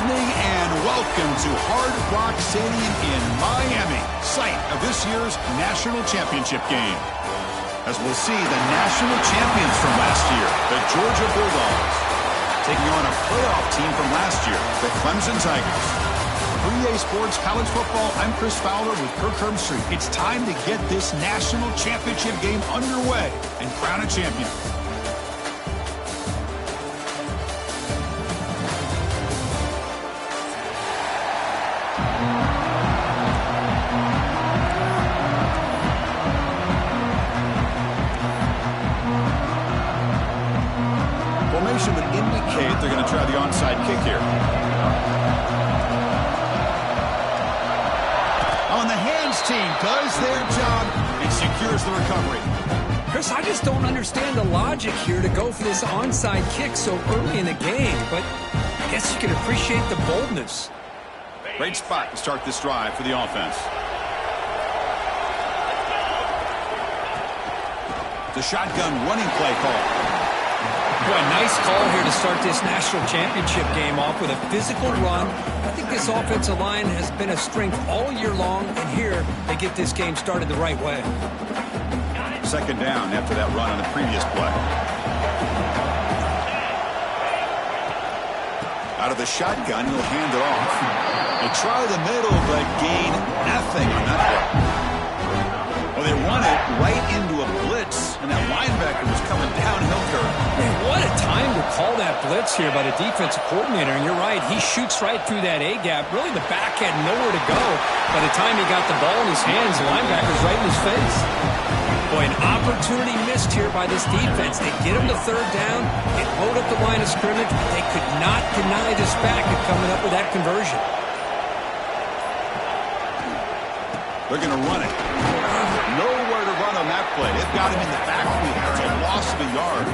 evening and welcome to Hard Rock Stadium in Miami, site of this year's national championship game. As we'll see the national champions from last year, the Georgia Bulldogs, taking on a playoff team from last year, the Clemson Tigers. For EA Sports College Football, I'm Chris Fowler with Kirk Herbstreit. It's time to get this national championship game underway and crown a champion. Formation would indicate they're going to try the onside kick here. On the hands team does their job and secures the recovery. Chris, I just don't understand the logic here to go for this onside kick so early in the game, but I guess you can appreciate the boldness. Great spot to start this drive for the offense. The shotgun running play call. Boy, nice call here to start this national championship game off with a physical run. I think this offensive line has been a strength all year long, and here they get this game started the right way. Second down after that run on the previous play. Out of the shotgun, he'll hand it off. They try the middle, but gain nothing on that play. Well, they run it right into a blitz, and that linebacker was coming downhill curve. Man, what a time to call that blitz here by the defensive coordinator. And you're right, he shoots right through that A-gap. Really, the back had nowhere to go. By the time he got the ball in his hands, the linebacker's right in his face. Boy, an opportunity missed here by this defense. They get him to third down, they load up the line of scrimmage, but they could not deny this back of coming up with that conversion. They're going to run it. Nowhere to run on that play. They've got him in the backfield. It's a loss of a yard.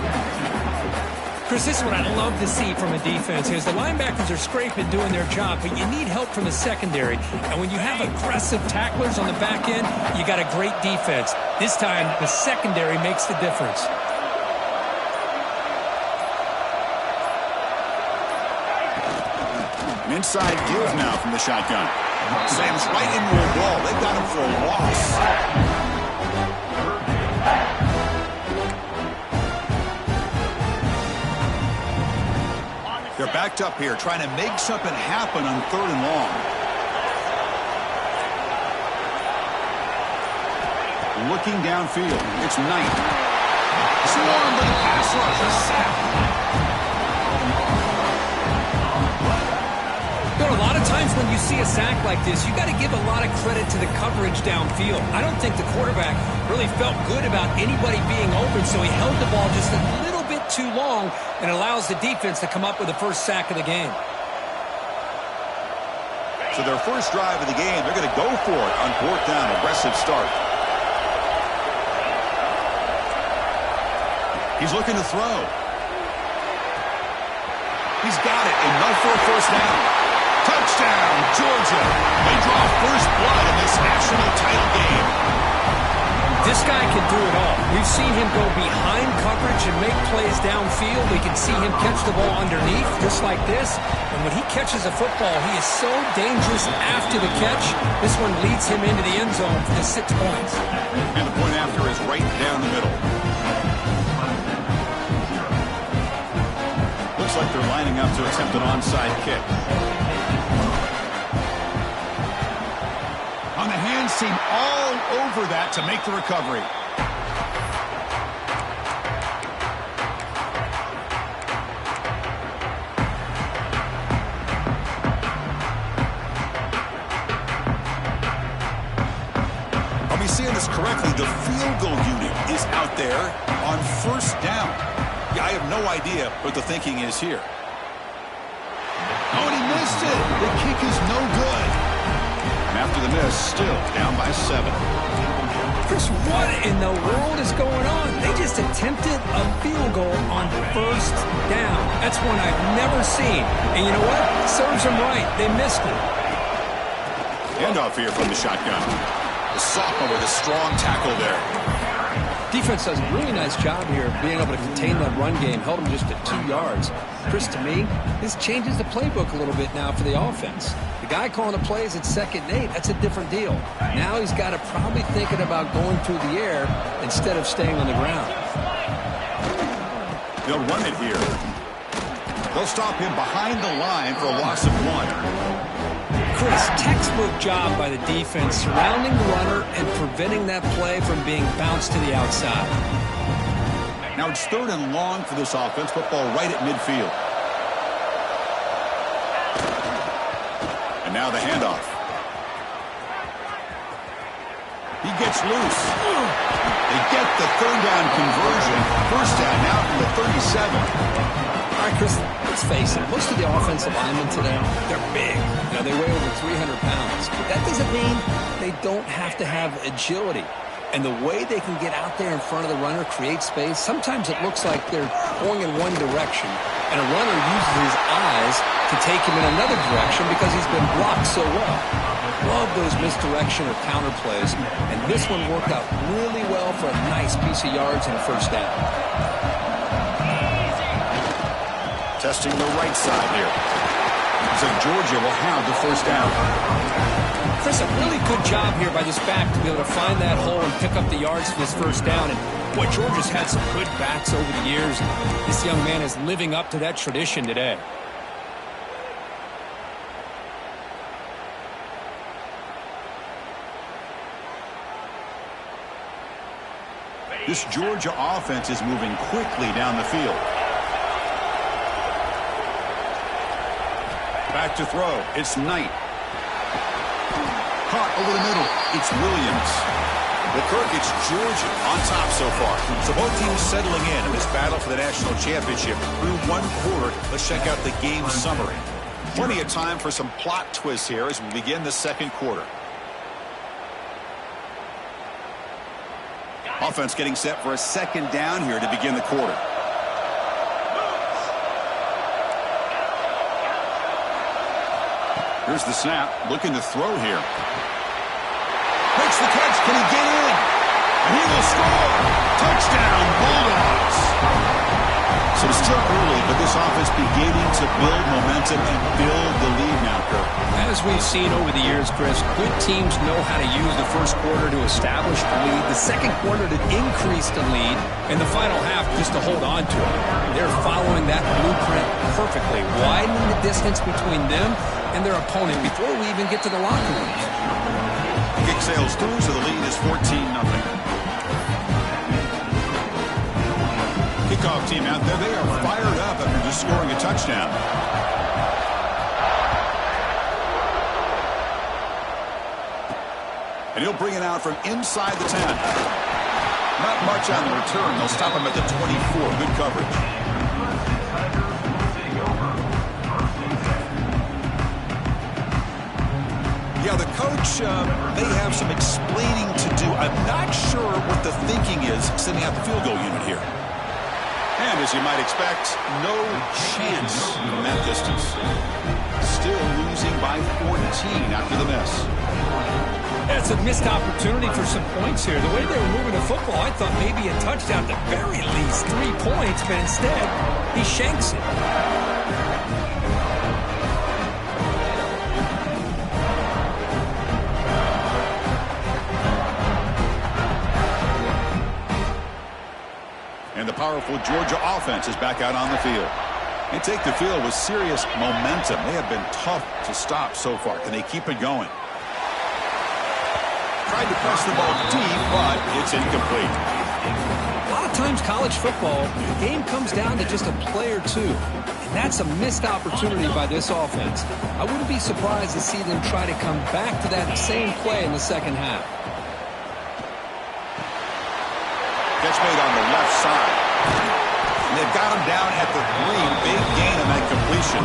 Chris, this is what I love to see from a defense is the linebackers are scraping, doing their job, but you need help from the secondary. And when you have aggressive tacklers on the back end, you got a great defense. This time, the secondary makes the difference. An inside give now from the shotgun. Sam's right into a wall. They've got him for a loss. They're backed up here, trying to make something happen on third and long. Looking downfield, it's Knight. Swarmed by the pass rush, a sack. A lot of times when you see a sack like this, you got to give a lot of credit to the coverage downfield. I don't think the quarterback really felt good about anybody being open, so he held the ball just a little bit too long and allows the defense to come up with the first sack of the game. So their first drive of the game, they're going to go for it on fourth down. Aggressive start. He's looking to throw. He's got it, enough for a first down. Touchdown, Georgia. They draw first blood in this national title game. This guy can do it all. We've seen him go behind coverage and make plays downfield. We can see him catch the ball underneath, just like this. And when he catches a football, he is so dangerous after the catch. This one leads him into the end zone for the 6 points. And the point after is right down the middle. Looks like they're lining up to attempt an onside kick. On the hands team, all over that to make the recovery. Are we seeing this correctly? The field goal unit is out there on first down. Yeah, I have no idea what the thinking is here. Oh, and he missed it. The kick is no good. After the miss, still down by 7. Chris, what in the world is going on? They just attempted a field goal on first down. That's one I've never seen. And you know what? Serves them right. They missed it. Handoff here from the shotgun. The sophomore with a strong tackle there. Defense does a really nice job here of being able to contain that run game. Held him just at 2 yards. Chris, to me, this changes the playbook a little bit now for the offense. The guy calling the plays at 2nd and 8, that's a different deal. Now he's got to probably thinking about going through the air instead of staying on the ground. They'll run it here. They'll stop him behind the line for a loss of 1. Chris, textbook job by the defense surrounding the runner and preventing that play from being bounced to the outside. Now it's 3rd and long for this offense. Football right at midfield. And now the handoff. He gets loose. They get the 3rd down conversion. 1st down now from the 37. All right, Chris, let's face it. Most of the offensive linemen today, they're big. You know, they weigh over 300 pounds. But that doesn't mean they don't have to have agility. And the way they can get out there in front of the runner, create space, sometimes it looks like they're going in one direction, and a runner uses his eyes to take him in another direction because he's been blocked so well. Love those misdirection or counter plays, and this one worked out really well for a nice piece of yards and a 1st down. Testing the right side here. So Georgia will have the 1st down. Chris, a really good job here by this back to be able to find that hole and pick up the yards for this 1st down. And boy, Georgia's had some good backs over the years. This young man is living up to that tradition today. This Georgia offense is moving quickly down the field. Back to throw. It's Knight. Caught over the middle. It's Williams. Well, Kirk, it's Georgia on top so far. So both teams settling in this battle for the national championship. Through 1 quarter, let's check out the game summary. Plenty of time for some plot twists here as we begin the 2nd quarter. Offense getting set for a 2nd down here to begin the quarter. Here's the snap. Looking to throw here. Makes the catch. Can he get in? And he will score. Touchdown, Bulldogs. So it's still early, but this offense beginning to build momentum and build the lead now, Kirk. As we've seen over the years, Chris, good teams know how to use the 1st quarter to establish the lead, the 2nd quarter to increase the lead, and the final half just to hold on to it. They're following that blueprint perfectly, widening the distance between them and their opponent before we even get to the locker rooms. Kick sails through, so the lead is 14-0. Kickoff team out there, they are fired up after just scoring a touchdown. And he'll bring it out from inside the 10. Not much on the return. They'll stop him at the 24. Good coverage. Yeah, the coach may have some explaining to do. I'm not sure what the thinking is sending out the field goal unit here. And as you might expect, no chance from that distance. Still losing by 14 after the miss. It's a missed opportunity for some points here. The way they were moving the football, I thought maybe a touchdown, at the very least 3 points, but instead, he shanks it. And the powerful Georgia offense is back out on the field. They take the field with serious momentum. They have been tough to stop so far. Can they keep it going? Tried to press the ball deep, but it's incomplete. A lot of times college football, the game comes down to just a play or two. And that's a missed opportunity by this offense. I wouldn't be surprised to see them try to come back to that same play in the 2nd half. Catch made on the left side. And they've got him down at the 3. Big gain on that completion.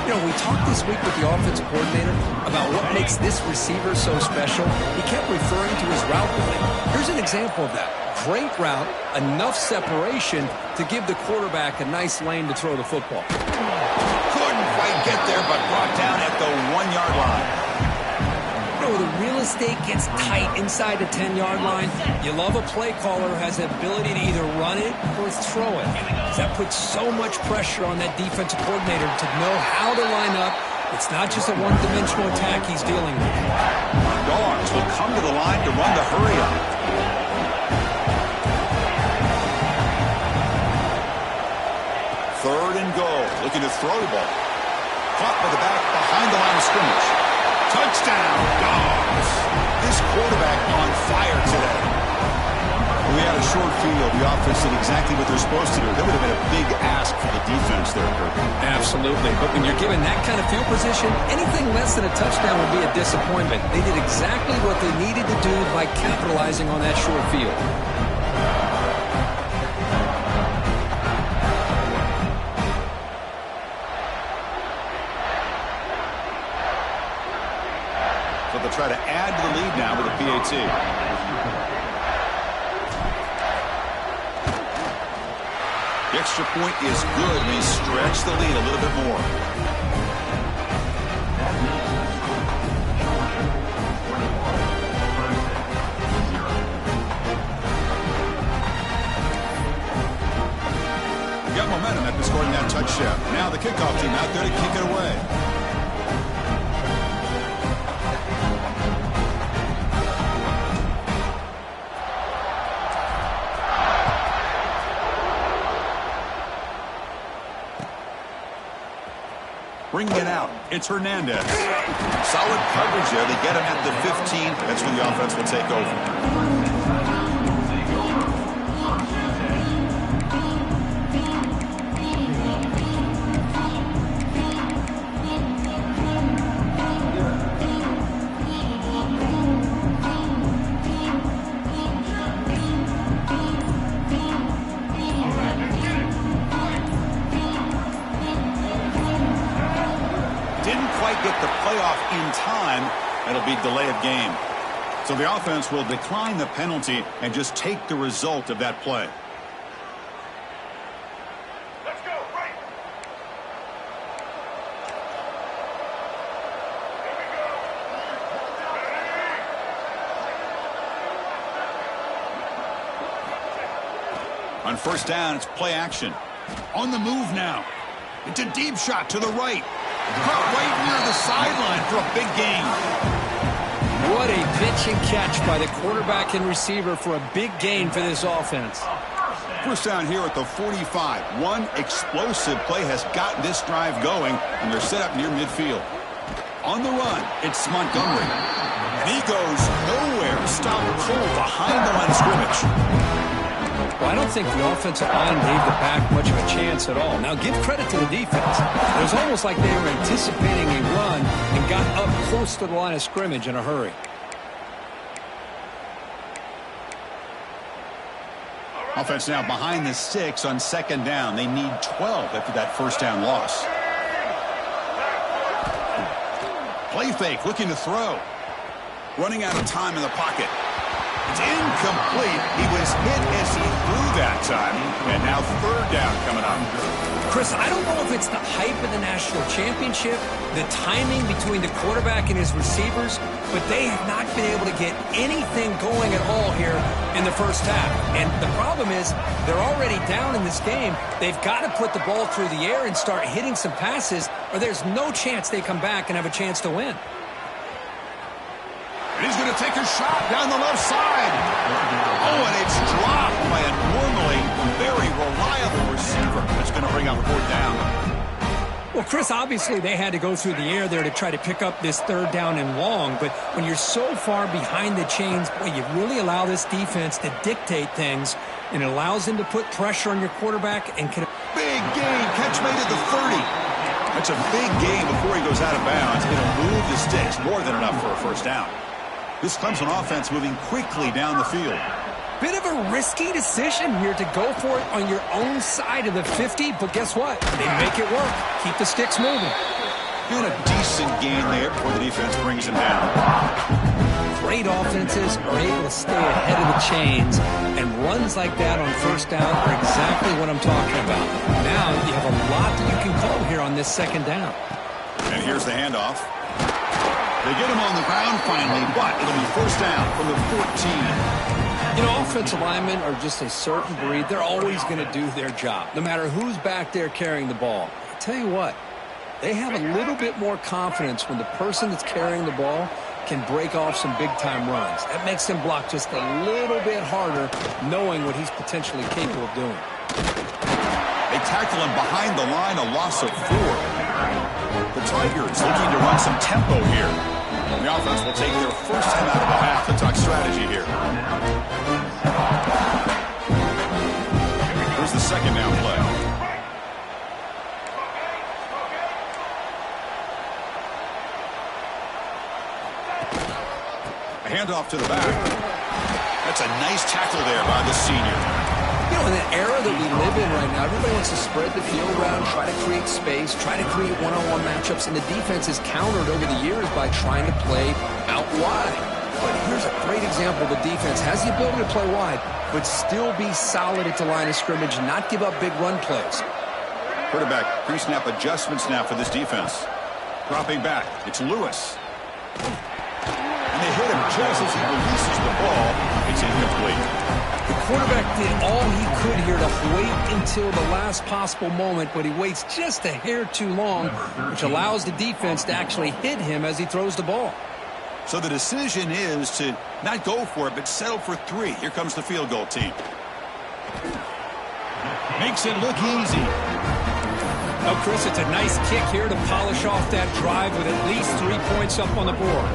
You know, we talked this week with the offensive coordinator about what makes this receiver so special. He kept referring to his route running. Here's an example of that. Great route, enough separation to give the quarterback a nice lane to throw the football. Couldn't quite get there, but brought down at the 1-yard line. You know, the real estate gets tight inside the 10-yard line. You love a play caller who has the ability to either run it or throw it. That puts so much pressure on that defensive coordinator to know how to line up. It's not just a one-dimensional attack he's dealing with. Dogs will come to the line to run the hurry up. Third and goal. Looking to throw the ball. Caught by the back behind the line of scrimmage. Touchdown, Dogs. This quarterback on fire today. We had a short field. The offense did exactly what they're supposed to do. That would have been a big ask for the defense there, Kirk. Absolutely. But when you're given that kind of field position, anything less than a touchdown would be a disappointment. They did exactly what they needed to do by capitalizing on that short field. So they'll try to add to the lead now with a PAT. The extra point is good. We stretch the lead a little bit more. We got momentum after scoring that touchdown. Now the kickoff team out there to kick it away. Bringing it out, it's Hernandez. Solid coverage there. They get him at the 15. That's when the offense will take over. Get the playoff in time, it'll be delay of game. So the offense will decline the penalty and just take the result of that play. Let's go, right. On first down, it's play action. On the move now. It's a deep shot to the right. Caught right near the sideline for a big gain. What a pitch and catch by the quarterback and receiver for a big gain for this offense. First down here at the 45. One explosive play has gotten this drive going, and they're set up near midfield. On the run, it's Montgomery. And he goes nowhere. Stop cold behind the line of scrimmage. Well, I don't think the offensive line gave the back much of a chance at all. Now, give credit to the defense. It was almost like they were anticipating a run and got up close to the line of scrimmage in a hurry. Offense now behind the 6 on second down. They need 12 after that first down loss. Play fake, looking to throw. Running out of time in the pocket. It's incomplete. He was hit as he threw that time. And now third down coming up. Chris, I don't know if it's the hype of the national championship, the timing between the quarterback and his receivers, but they have not been able to get anything going at all here in the first half. And the problem is they're already down in this game. They've got to put the ball through the air and start hitting some passes, or there's no chance they come back and have a chance to win. And he's going to take a shot down the left side. Oh, and it's dropped by a normally very reliable receiver. That's going to bring out the fourth down. Well, Chris, obviously they had to go through the air there to try to pick up this third down and long. But when you're so far behind the chains, boy, you really allow this defense to dictate things. And it allows them to put pressure on your quarterback and can... Big gain. Catch made at the 30. That's a big gain before he goes out of bounds. It'll move the sticks. More than enough for a first down. This Clemson offense moving quickly down the field. Bit of a risky decision here to go for it on your own side of the 50, but guess what? They make it work. Keep the sticks moving. And a decent gain there before the defense brings him down. Great offenses are able to stay ahead of the chains, and runs like that on first down are exactly what I'm talking about. Now you have a lot that you can call here on this second down. And here's the handoff. They get him on the ground finally, but it'll be first down from the 14. You know, offensive linemen are just a certain breed. They're always going to do their job, no matter who's back there carrying the ball. I tell you what, they have a little bit more confidence when the person that's carrying the ball can break off some big-time runs. That makes them block just a little bit harder, knowing what he's potentially capable of doing. They tackle him behind the line, a loss of 4. The Tigers looking to run some tempo here. The offense will take their first time out of the half to talk strategy here. Here's the second down play. A handoff to the back. That's a nice tackle there by the senior. You know, in the era that we live in right now, everybody wants to spread the field around, try to create space, try to create one-on-one matchups, and the defense is countered over the years by trying to play out wide. But here's a great example. The defense has the ability to play wide, but still be solid at the line of scrimmage, not give up big run plays. Quarterback pre-snap adjustments now for this defense. Dropping back, it's Lewis. And they hit him just as he releases the ball. It's incomplete. The quarterback did all he could here to wait until the last possible moment, but he waits just a hair too long, which allows the defense to actually hit him as he throws the ball. So the decision is to not go for it, but settle for 3. Here comes the field goal team. Makes it look easy. Now, Chris, it's a nice kick here to polish off that drive with at least 3 points up on the board.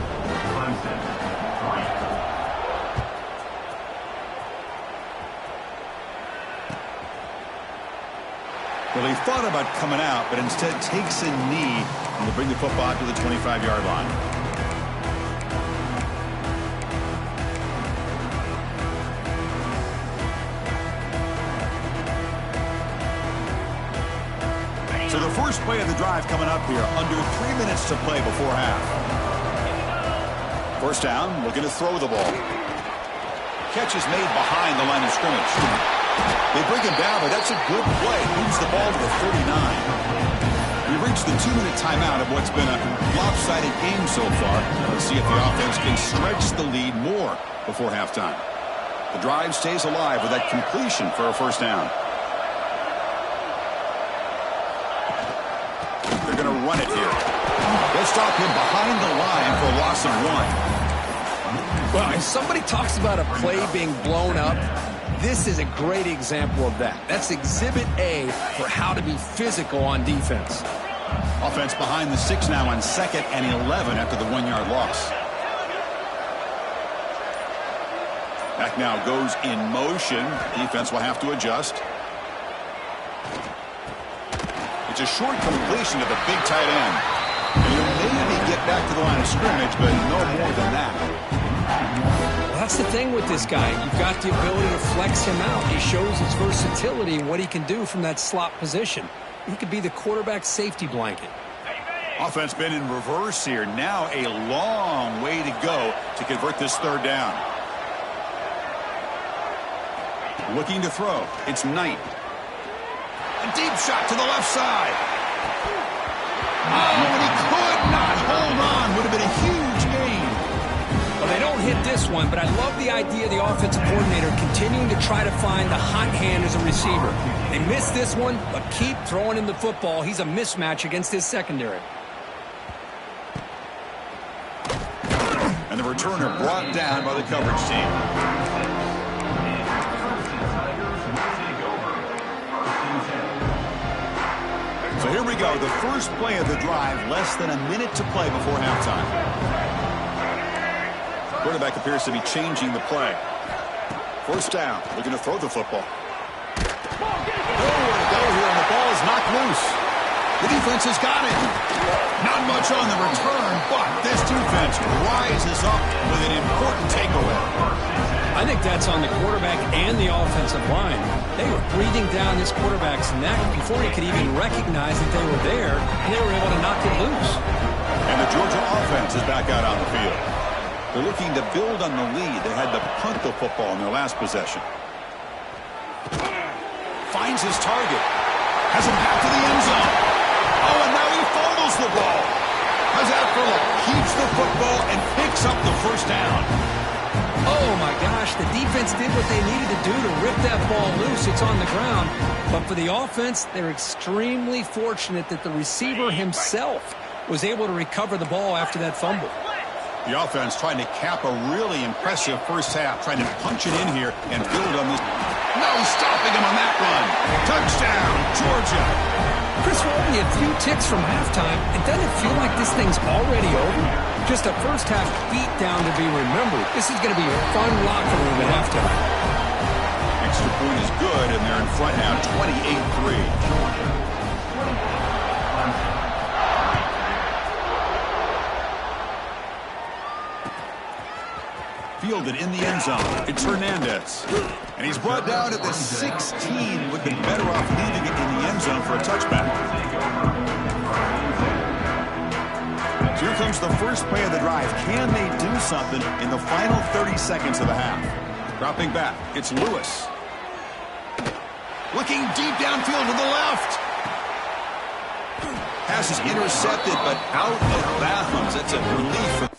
Well, he thought about coming out, but instead takes a knee and will bring the football to the 25-yard line. So the first play of the drive coming up here, under 3 minutes to play before half. First down, looking to throw the ball. Catch is made behind the line of scrimmage. They bring him down, but that's a good play. Moves the ball to the 39. We've reached the 2-minute timeout of what's been a lopsided game so far. Let's see if the offense can stretch the lead more before halftime. The drive stays alive with that completion for a first down. They're going to run it here. They'll stop him behind the line for a loss of 1. Well, if somebody talks about a play being blown up, this is a great example of that. That's exhibit A for how to be physical on defense. Offense behind the 6 now on 2nd and 11 after the 1-yard loss. Back now goes in motion. Defense will have to adjust. It's a short completion to the big tight end. And he'll maybe get back to the line of scrimmage, but no more than that. That's the thing with this guy. You've got the ability to flex him out. He shows his versatility and what he can do from that slot position. He could be the quarterback's safety blanket. Offense been in reverse here. Now a long way to go to convert this third down. Looking to throw. It's Knight. A deep shot to the left side. Oh, and he could not hold on. Would have been a huge gain. Well, they don't hit this one, but I love the idea of the offensive coordinator continuing to try to find the hot hand as a receiver. They missed this one, but keep throwing him the football. He's a mismatch against his secondary. And the returner brought down by the coverage team. So here we go, the first play of the drive, less than a minute to play before halftime. Quarterback appears to be changing the play. First down, looking to throw the football. Nowhere to go here, and the ball is knocked loose. The defense has got it. Not much on the return, but this defense rises up with an important takeaway. I think that's on the quarterback and the offensive line. They were breathing down this quarterback's neck before he could even recognize that they were there, and they were able to knock it loose. And the Georgia offense is back out on the field. They're looking to build on the lead. They had to punt the football in their last possession. Finds his target. Has him back to the end zone. Oh, and now he fumbles the ball. How's that for luck? Keeps the football picks up the first down. Oh, my gosh, the defense did what they needed to do to rip that ball loose. It's on the ground. But for the offense, they're extremely fortunate that the receiver himself was able to recover the ball after that fumble. The offense trying to cap a really impressive first half, trying to punch it in here and build on this. No stopping him on that run. Touchdown, Georgia. Chris, we're only a few ticks from halftime. It doesn't feel like this thing's already over. Just a first half beat down to be remembered. This is going to be a fun locker room at halftime. Extra point is good, and they're in front now, 28-3. Fielded in the end zone. It's Hernandez. And he's brought down at the 16. Would have been better off leaving it in the end zone for a touchback. So here comes the first play of the drive. Can they do something in the final 30 seconds of the half? Dropping back. It's Lewis. Looking deep downfield to the left. Pass is intercepted, but out of bounds. That's a relief.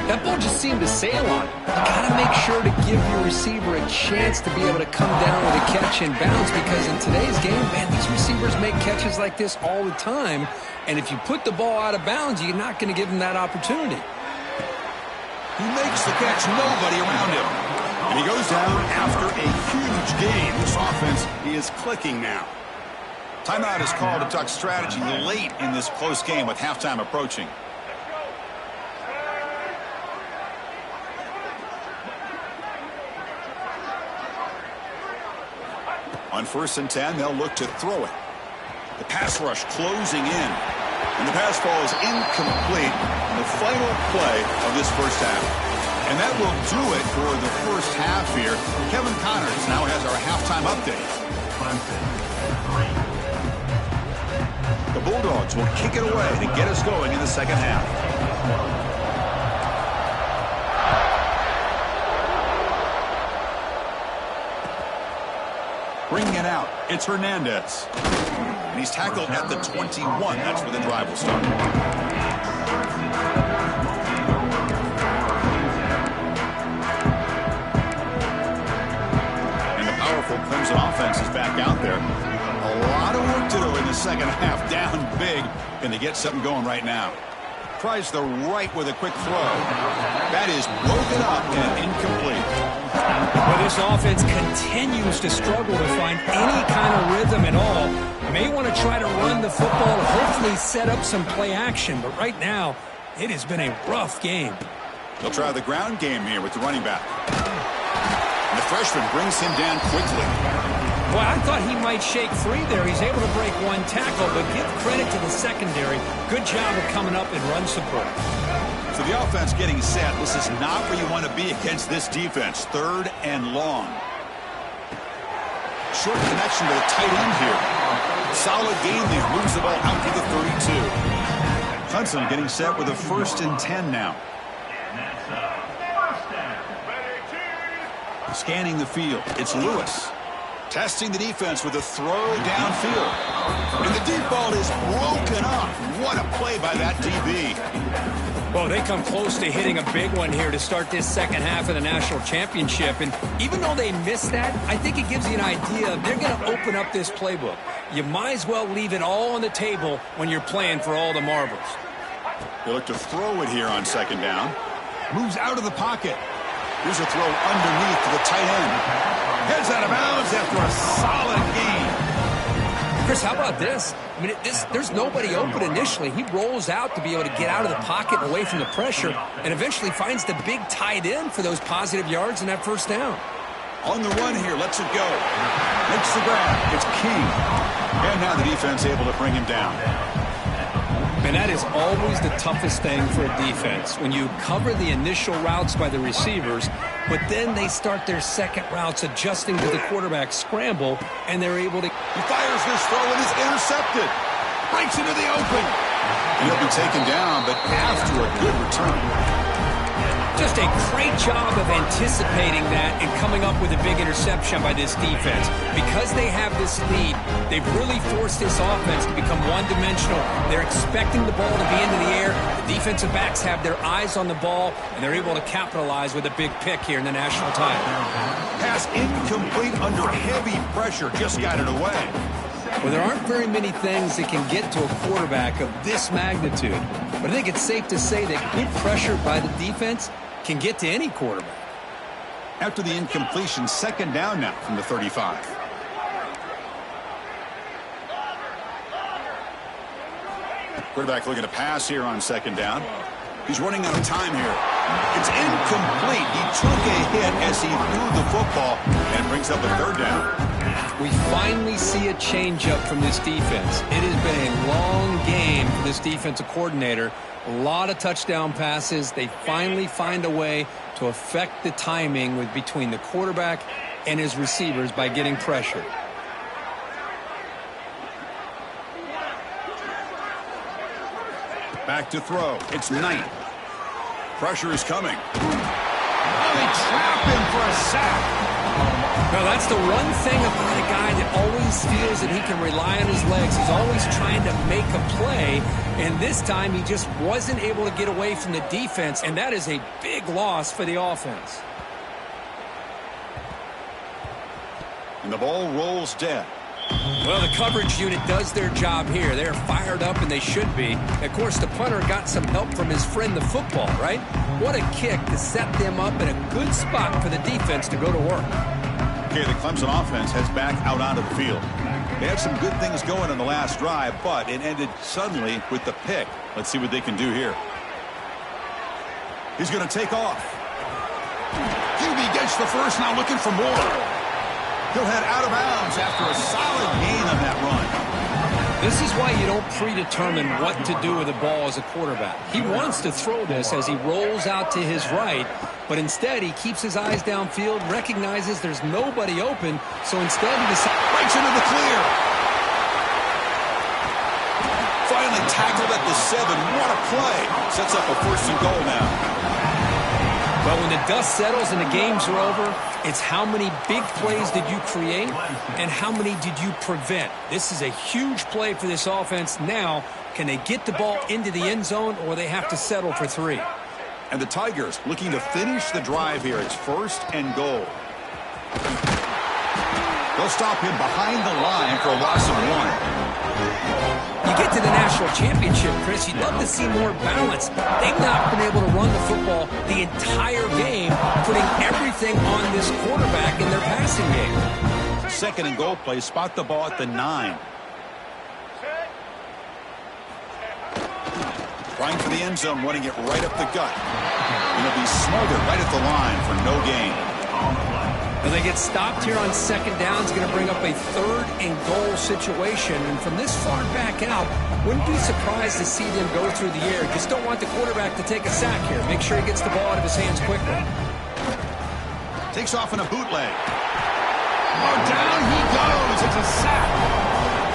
That ball just seemed to sail on it. You got to make sure to give your receiver a chance to be able to come down with a catch and bounce, because in today's game, man, these receivers make catches like this all the time. And if you put the ball out of bounds, you're not going to give them that opportunity. He makes the catch, nobody around him. And he goes down after a huge game. This offense is clicking now. Timeout is called to talk strategy late in this close game with halftime approaching. On 1st and 10, they'll look to throw it. The pass rush closing in. And the pass falls incomplete on the final play of this first half. And that will do it for the first half here. Kevin Connors now has our halftime update. The Bulldogs will kick it away to get us going in the second half. Bringing it out, it's Hernandez. And he's tackled at the 21. That's where the drive will start. And the powerful Clemson offense is back out there. A lot of work to do in the second half. Down big. Can they get something going right now? Tries the right with a quick throw. That is broken up and incomplete. Well, this offense continues to struggle to find any kind of rhythm at all. May want to try to run the football, hopefully set up some play action. But right now, it has been a rough game. They'll try the ground game here with the running back. And the freshman brings him down quickly. Well, I thought he might shake free there. He's able to break one tackle, but give credit to the secondary. Good job of coming up in run support. So the offense getting set. This is not where you want to be against this defense. 3rd and long. Short connection to the tight end here. Solid game there. Moves the ball out to the 32. Clemson getting set with a 1st and 10 now. Scanning the field. It's Lewis. Testing the defense with a throw downfield. And the deep ball is broken up. What a play by that DB. Well, they come close to hitting a big one here to start this second half of the national championship. And even though they missed that, I think it gives you an idea. They're going to open up this playbook. You might as well leave it all on the table when you're playing for all the marbles. They look to throw it here on 2nd down. Moves out of the pocket. Here's a throw underneath to the tight end. Heads out of bounds after a solid game. Chris, how about this? I mean, there's nobody open initially. He rolls out to be able to get out of the pocket and away from the pressure, and eventually finds the big tight end for those positive yards and that first down. On the run here, lets it go. Makes the grab. It's King. And now the defense able to bring him down. And that is always the toughest thing for a defense, when you cover the initial routes by the receivers, but then they start their second routes adjusting to the quarterback scramble, and they're able to... He fires this throw and is intercepted. Breaks into the open. And he'll be taken down, but after a good return. Just a great job of anticipating that and coming up with a big interception by this defense. Because they have this lead, they've really forced this offense to become one-dimensional. They're expecting the ball to be into the air. The defensive backs have their eyes on the ball, and they're able to capitalize with a big pick here in the national title. Pass incomplete under heavy pressure. Just got it away. Well, there aren't very many things that can get to a quarterback of this magnitude. But I think it's safe to say that good pressure by the defense can get to any quarterback. After the incompletion, second down now from the 35. Quarterback looking to pass here on second down. He's running out of time here. It's incomplete. He took a hit as he threw the football and brings up a third down. We finally see a changeup from this defense. It has been a long game for this defensive coordinator. A lot of touchdown passes. They finally find a way to affect the timing between the quarterback and his receivers by getting pressure. Back to throw. It's Knight. Pressure is coming. Oh, they trap him for a sack. Now, that's the one thing about a guy that always feels that he can rely on his legs. He's always trying to make a play, and this time he just wasn't able to get away from the defense, and that is a big loss for the offense. And the ball rolls dead. Well, the coverage unit does their job here. They're fired up, and they should be. Of course, the punter got some help from his friend, the football, right? What a kick to set them up in a good spot for the defense to go to work. Okay, the Clemson offense heads back out onto the field. They had some good things going in the last drive, but it ended suddenly with the pick. Let's see what they can do here. He's going to take off. QB gets the first, now looking for more. He'll head out of bounds after a solid gain on that run. This is why you don't predetermine what to do with the ball as a quarterback. He wants to throw this as he rolls out to his right, but instead he keeps his eyes downfield, recognizes there's nobody open, so instead he decides... Breaks into the clear. Finally tackled at the 7. What a play. Sets up a first and goal now. But when the dust settles and the games are over, it's how many big plays did you create and how many did you prevent. This is a huge play for this offense. Now, can they get the ball into the end zone or they have to settle for 3? And the Tigers looking to finish the drive here. It's first and goal. They'll stop him behind the line for a loss of 1. You get to the national championship, Chris, you'd love to see more balance. They've not been able to run the football the entire game, putting everything on this quarterback in their passing game. Second and goal play, spot the ball at the 9. Trying for the end zone, running it right up the gut. And it'll be smothered right at the line for no gain. Well, they get stopped here on second down. It's going to bring up a third and goal situation. And from this far back out, wouldn't be surprised to see them go through the air. Just don't want the quarterback to take a sack here. Make sure he gets the ball out of his hands quickly. Takes off in a bootleg. Oh, down he goes. It's a sack.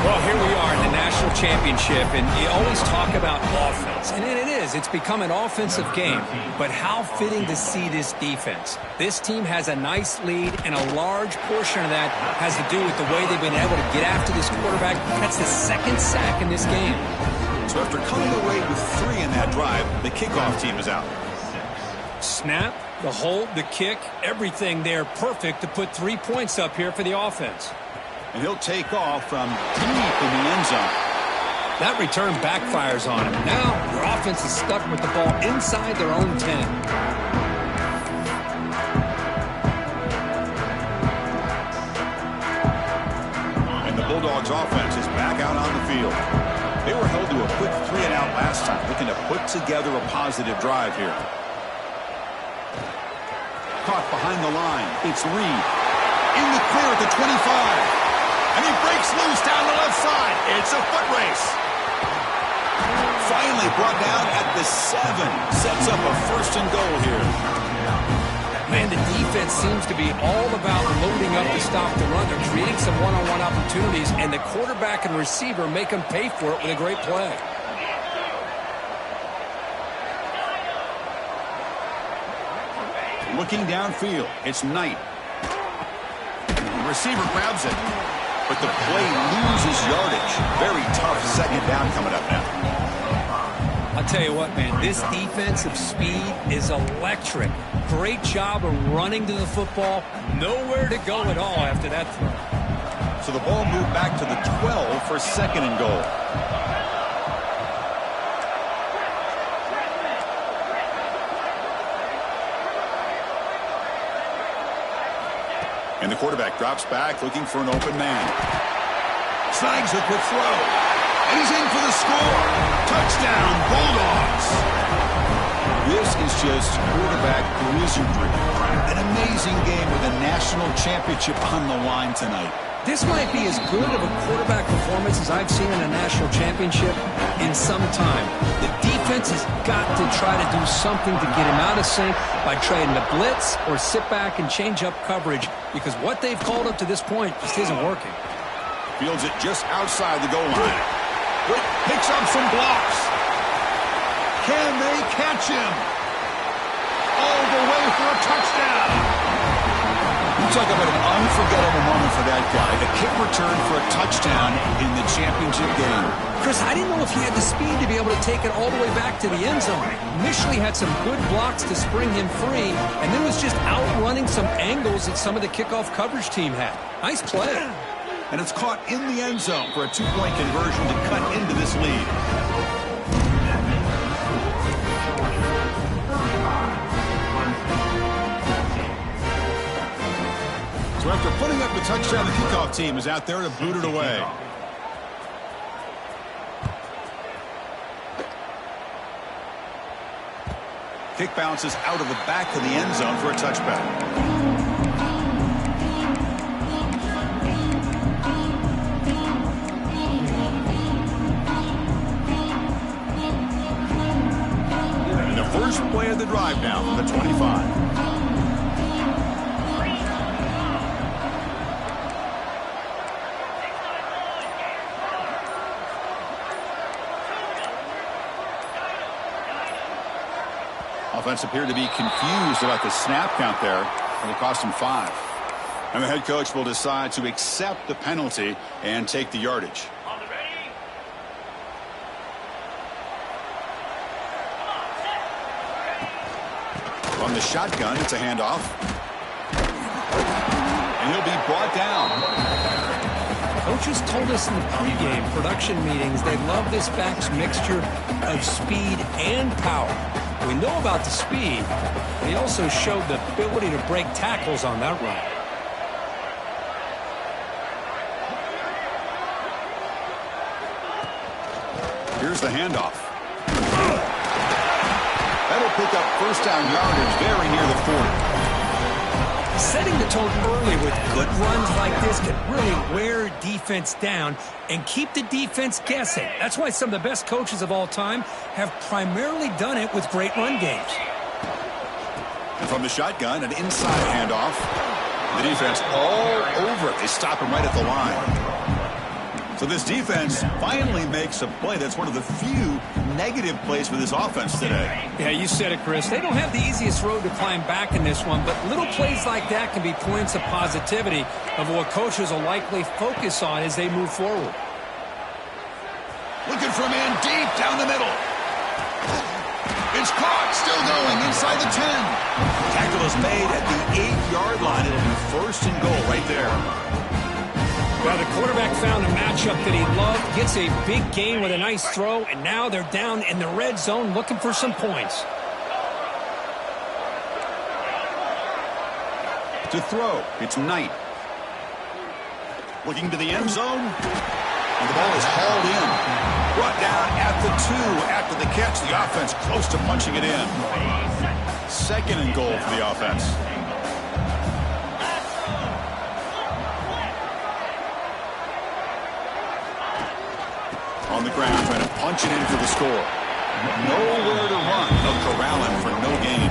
Well, here we are in the national championship, and you always talk about offense. And it is. It's become an offensive game. But how fitting to see this defense. This team has a nice lead, and a large portion of that has to do with the way they've been able to get after this quarterback. That's the second sack in this game. So after coming away with 3 in that drive, the kickoff team is out. Snap, the hold, the kick, everything there perfect to put 3 points up here for the offense. And he'll take off from deep in the end zone. That return backfires on him. Now, your offense is stuck with the ball inside their own 10. And the Bulldogs offense is back out on the field. They were held to a quick 3-and-out last time, looking to put together a positive drive here. Caught behind the line. It's Reed. In the clear at the 25. And he breaks loose down the left side. It's a foot race. Finally brought down at the 7. Sets up a first and goal here. Man, the defense seems to be all about loading up to stop the run. They're creating some one-on-one opportunities, and the quarterback and receiver make them pay for it with a great play. Looking downfield, it's Knight. The receiver grabs it, but the play loses yardage. Very tough second down coming up now. I'll tell you what, man, this defensive speed is electric. Great job of running to the football. Nowhere to go at all after that throw. So the ball moved back to the 12 for second and goal. And the quarterback drops back looking for an open man. Snags a quick throw. And he's in for the score. Touchdown, Bulldogs. This is just quarterback wizardry. An amazing game with a national championship on the line tonight. This might be as good of a quarterback performance as I've seen in a national championship in some time. The defense has got to try to do something to get him out of sync by trying to blitz or sit back and change up coverage, because what they've called up to this point just isn't working. Fields it just outside the goal line. Quick picks up some blocks. Can they catch him? All the way for a touchdown. You talk about an unforgettable moment for that guy. A kick return for a touchdown in the championship game. Chris, I didn't know if he had the speed to be able to take it all the way back to the end zone. Initially had some good blocks to spring him free, and then was just outrunning some angles that some of the kickoff coverage team had. Nice play. And it's caught in the end zone for a two-point conversion to cut into this lead. So after putting up the touchdown, the kickoff team is out there to boot it away. Kick bounces out of the back of the end zone for a touchback. And the first play of the drive now from the 25. Offense appeared to be confused about the snap count there, and it cost him 5. And the head coach will decide to accept the penalty and take the yardage. From the shotgun, it's a handoff. And he'll be brought down. Coaches told us in the pregame production meetings they love this back's mixture of speed and power. We know about the speed, but he also showed the ability to break tackles on that run. Here's the handoff. That'll pick up first down yardage very near the 40. Setting the tone early with good runs like this can really wear defense down and keep the defense guessing. That's why some of the best coaches of all time have primarily done it with great run games. And from the shotgun, an inside handoff. The defense all over it. They stop him right at the line. So this defense finally makes a play. That's one of the few negative plays for this offense today. Yeah, you said it, Chris. They don't have the easiest road to climb back in this one, but little plays like that can be points of positivity of what coaches will likely focus on as they move forward. Looking for a man deep down the middle. It's caught, still going inside the 10. Tackle is made at the 8-yard line. It'll be first and goal right there. Well, the quarterback found a matchup that he loved, gets a big gain with a nice throw, and now they're down in the red zone looking for some points. To throw, it's Knight. Looking to the end zone, and the ball is hauled in. Brought down at the 2 after the catch. The offense close to punching it in. Second and goal for the offense. On the ground, trying to punch it in for the score. Nowhere to run. They'll corral him for no gain.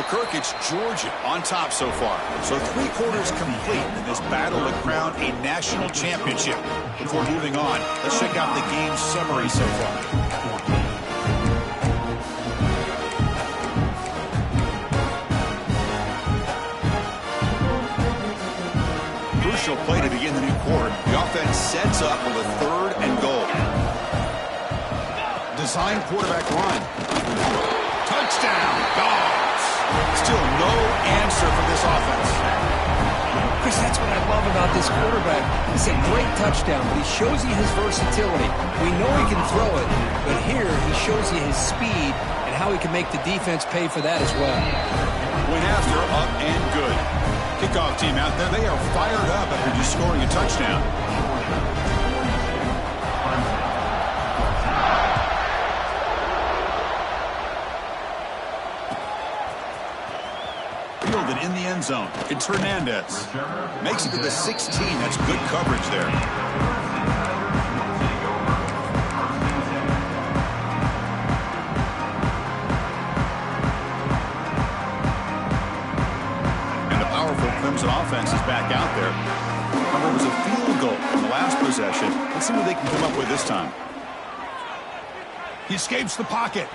Well, Kirk, it's Georgia on top so far. So 3 quarters complete in this battle to crown a national championship. Before moving on, let's check out the game's summary so far. Crucial play to begin the new quarter. The offense sets up with a 3rd and goal. Design quarterback run. Touchdown, Dogs. Still no answer from this offense. Chris, that's what I love about this quarterback. It's a great touchdown, but he shows you his versatility. We know he can throw it, but here he shows you his speed and how he can make the defense pay for that as well. Went after, up and good. Kickoff team out there, they are fired up after just scoring a touchdown. Fielded in the end zone. It's Hernandez. Makes it to the 16. That's good coverage there. Clemson offense is back out there. Remember, it was a field goal in the last possession. Let's see what they can come up with this time. He escapes the pocket.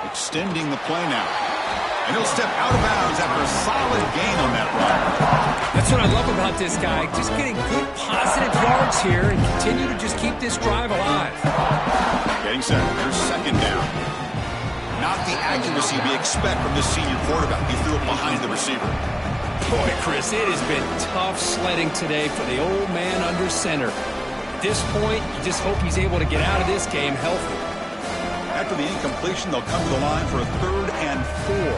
Extending the play now. And he'll step out of bounds after a solid gain on that run. That's what I love about this guy. Just getting good positive yards here and continue to just keep this drive alive. Getting set. Here's 2nd down. Not the accuracy we expect from this senior quarterback. He threw it behind the receiver. Boy, Chris, it has been tough sledding today for the old man under center. At this point, you just hope he's able to get out of this game healthy. After the incompletion, they'll come to the line for a 3rd and 4.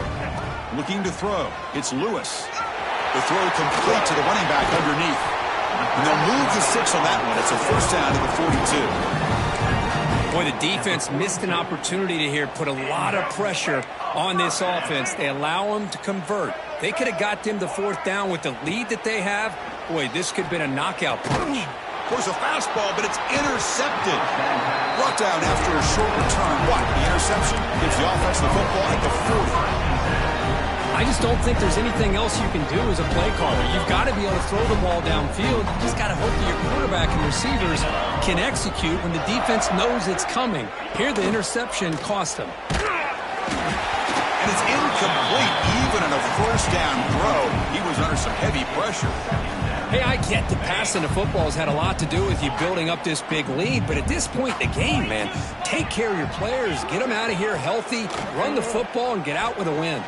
Looking to throw. It's Lewis. The throw complete to the running back underneath. And they'll move the 6 on that one. It's a 1st down to the 42. Boy, the defense missed an opportunity to here put a lot of pressure on this offense. They allow them to convert. They could have got them the 4th down with the lead that they have. Boy, this could have been a knockout punch. There's a fastball, but it's intercepted. Brought down after a short return. What? The interception gives the offense the football at the 40. I just don't think there's anything else you can do as a play caller. You've got to be able to throw the ball downfield. You just got to hope that your quarterback and receivers can execute when the defense knows it's coming. Here, the interception cost them. And it's incomplete. Even on a 1st down throw, he was under some heavy pressure. Hey, I get that passing the football has had a lot to do with you building up this big lead, but at this point in the game, man, take care of your players, get them out of here healthy, run the football, and get out with a win.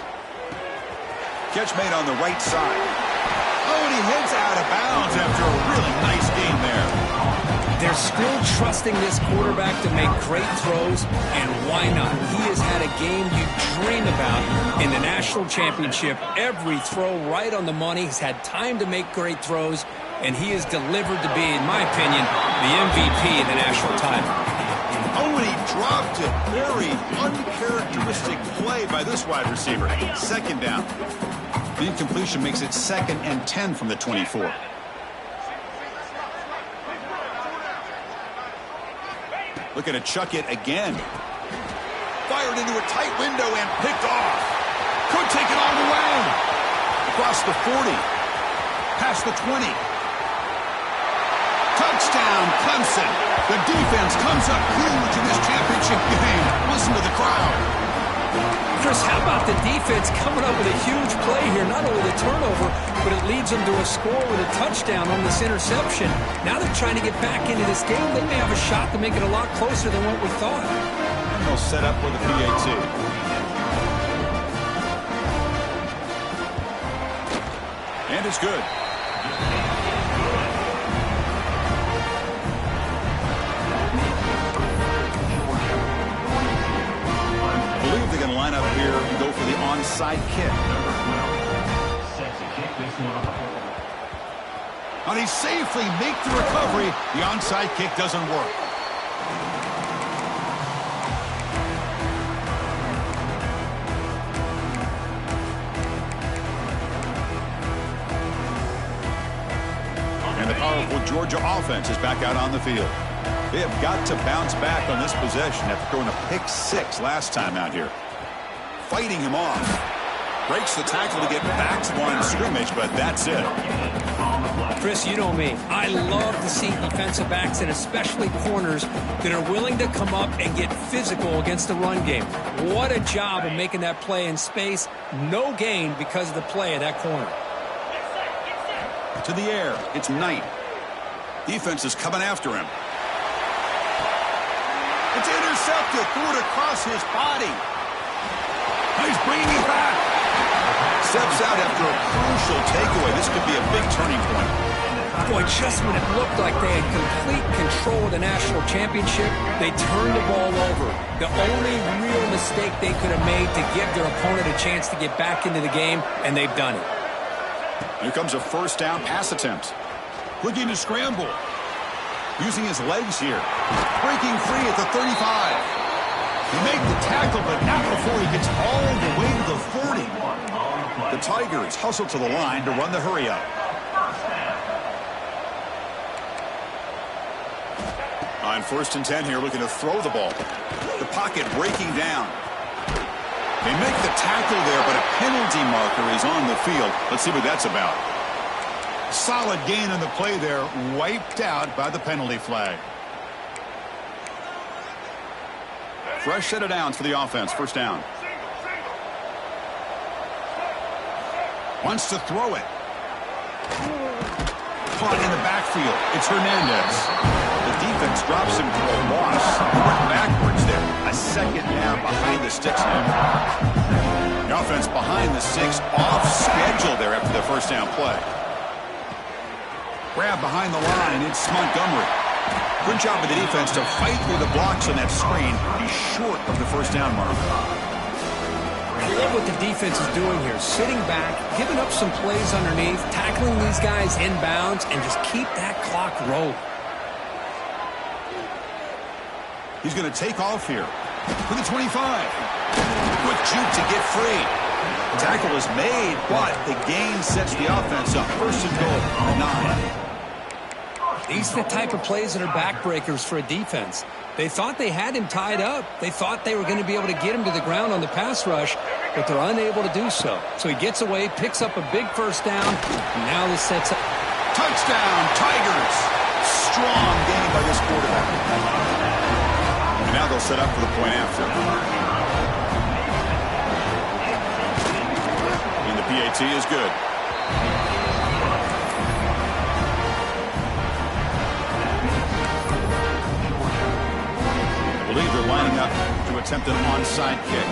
Catch made on the right side. Oh, and he heads out of bounds after a really nice game there. They're still trusting this quarterback to make great throws, and why not? He has had a game you dream about in the national championship. Every throw right on the money. He's had time to make great throws, and he has delivered to be, in my opinion, the MVP of the national title. Oh, and he dropped it. Very uncharacteristic play by this wide receiver. 2nd down. The incompletion makes it 2nd and 10 from the 24. Looking to chuck it again. Fired into a tight window and picked off. Could take it all the way. Across the 40. Past the 20. Touchdown, Clemson. The defense comes up huge in this championship game. Listen to the crowd. Chris, how about the defense coming up with a huge play here? Not only the turnover, but it leads them to a score with a touchdown on this interception. Now they're trying to get back into this game. They may have a shot to make it a lot closer than what we thought. And they'll set up with a PAT. And it's good. Line up here and go for the onside kick. And he safely make the recovery. The onside kick doesn't work. And the powerful Georgia offense is back out on the field. They have got to bounce back on this possession after throwing a pick 6 last time out here. Fighting him off. Breaks the tackle to get back to the line of scrimmage, but that's it. Chris, you know me. I love to see defensive backs and especially corners that are willing to come up and get physical against the run game. What a job of making that play in space. No gain because of the play of that corner. To the air. It's Knight. Defense is coming after him. It's intercepted. Threw it across his body. He's bringing it back. Steps out after a crucial takeaway. This could be a big turning point. Boy, just when it looked like they had complete control of the national championship, they turned the ball over. The only real mistake they could have made to give their opponent a chance to get back into the game, and they've done it. Here comes a first down pass attempt. Looking to scramble. Using his legs here. Breaking free at the 35. He made the tackle, but not before he gets all the way to the 40. The Tigers hustle to the line to run the hurry-up. On 1st and 10 here, looking to throw the ball. The pocket breaking down. They make the tackle there, but a penalty marker is on the field. Let's see what that's about. Solid gain on the play there, wiped out by the penalty flag. Fresh set of downs for the offense. First down. Wants to throw it. Caught in the backfield. It's Hernandez. The defense drops him to a loss. Went backwards there. A second down behind the sticks now. The offense behind the sticks, off schedule there after the first down play. Grab behind the line. It's Montgomery. Good job of the defense to fight through the blocks on that screen. He's short of the first down mark. I love what the defense is doing here. Sitting back, giving up some plays underneath, tackling these guys inbounds, and just keep that clock rolling. He's going to take off here for the 25. Quick juke to get free. The tackle is made, but the gain sets the offense up. First and goal on the 9. These are the type of plays that are backbreakers for a defense. They thought they had him tied up. They thought they were going to be able to get him to the ground on the pass rush, but they're unable to do so. So he gets away, picks up a big first down, and now this sets up. Touchdown, Tigers! Strong game by this quarterback. And now they'll set up for the point after. And the PAT is good. I believe they're lining up to attempt an onside kick.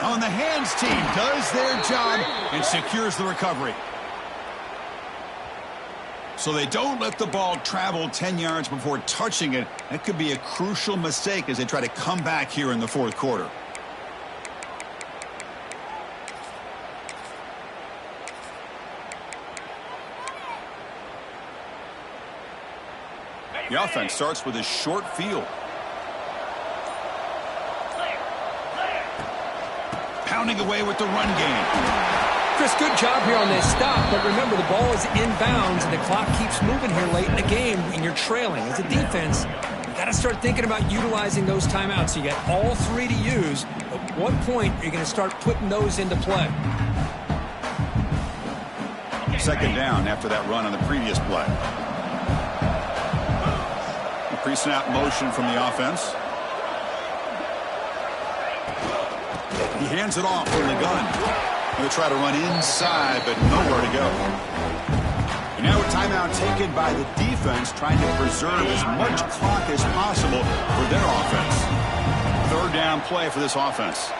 On the hands team does their job and secures the recovery. So they don't let the ball travel 10 yards before touching it. That could be a crucial mistake as they try to come back here in the fourth quarter. The offense starts with a short field. Pounding away with the run game. Chris, good job here on this stop, but remember the ball is inbounds and the clock keeps moving here late in the game and you're trailing. As a defense, you got to start thinking about utilizing those timeouts. You got all three to use. At what point are you going to start putting those into play? Second down after that run on the previous play. Pre-snap motion from the offense. He hands it off from the gun. Going to try to run inside, but nowhere to go. And now a timeout taken by the defense, trying to preserve as much clock as possible for their offense. Third down play for this offense.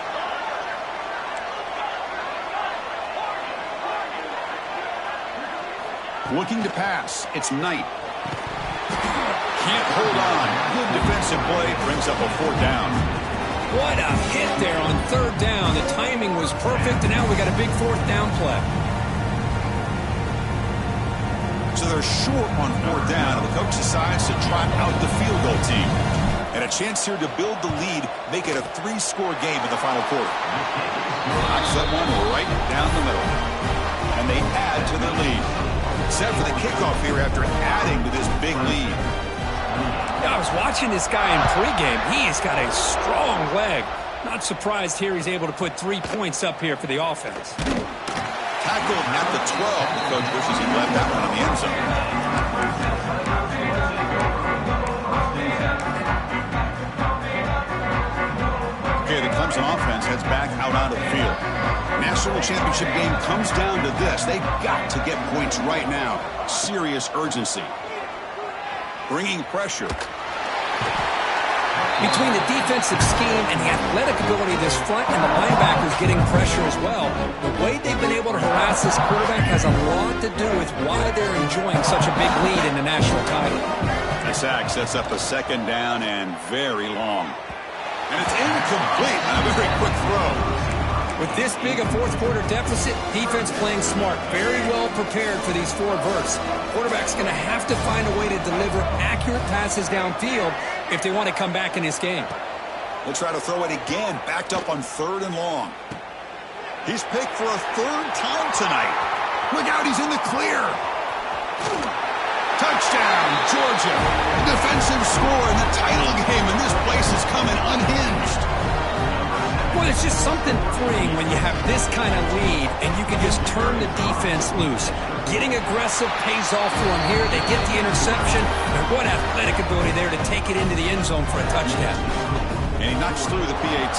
Looking to pass. It's Knight. Can't hold on. Good defensive play. Brings up a fourth down. What a hit there on third down. The timing was perfect, and now we got a big fourth down play. So they're short on fourth down, and the coach decides to trot out the field goal team. And a chance here to build the lead, make it a 3-score game in the final quarter. Knocks that one right down the middle. And they add to their lead. Set for the kickoff here after adding to this big lead. Yeah, I was watching this guy in pregame. He's got a strong leg. Not surprised here he's able to put 3 points up here for the offense. Tackled at the 12. The coach wishes he left that one in the end zone. Okay, the Clemson offense heads back out onto the field. National championship game comes down to this. They've got to get points right now. Serious urgency. Bringing pressure. Between the defensive scheme and the athletic ability of this front and the linebackers getting pressure as well, the way they've been able to harass this quarterback has a lot to do with why they're enjoying such a big lead in the national title. The sack sets up a second down and very long. And it's incomplete on a very quick throw. With this big a fourth-quarter deficit, defense playing smart, very well prepared for these 4 verts. Quarterback's going to have to find a way to deliver accurate passes downfield if they want to come back in this game. We'll try to throw it again, backed up on 3rd and long. He's picked for a 3rd time tonight. Look out, he's in the clear. Touchdown, Georgia. A defensive score in the title game, and this place is coming unhinged. Well, it's just something freeing when you have this kind of lead and you can just turn the defense loose. Getting aggressive pays off for them here. They get the interception. And what athletic ability there to take it into the end zone for a touchdown. And he knocks through the PAT.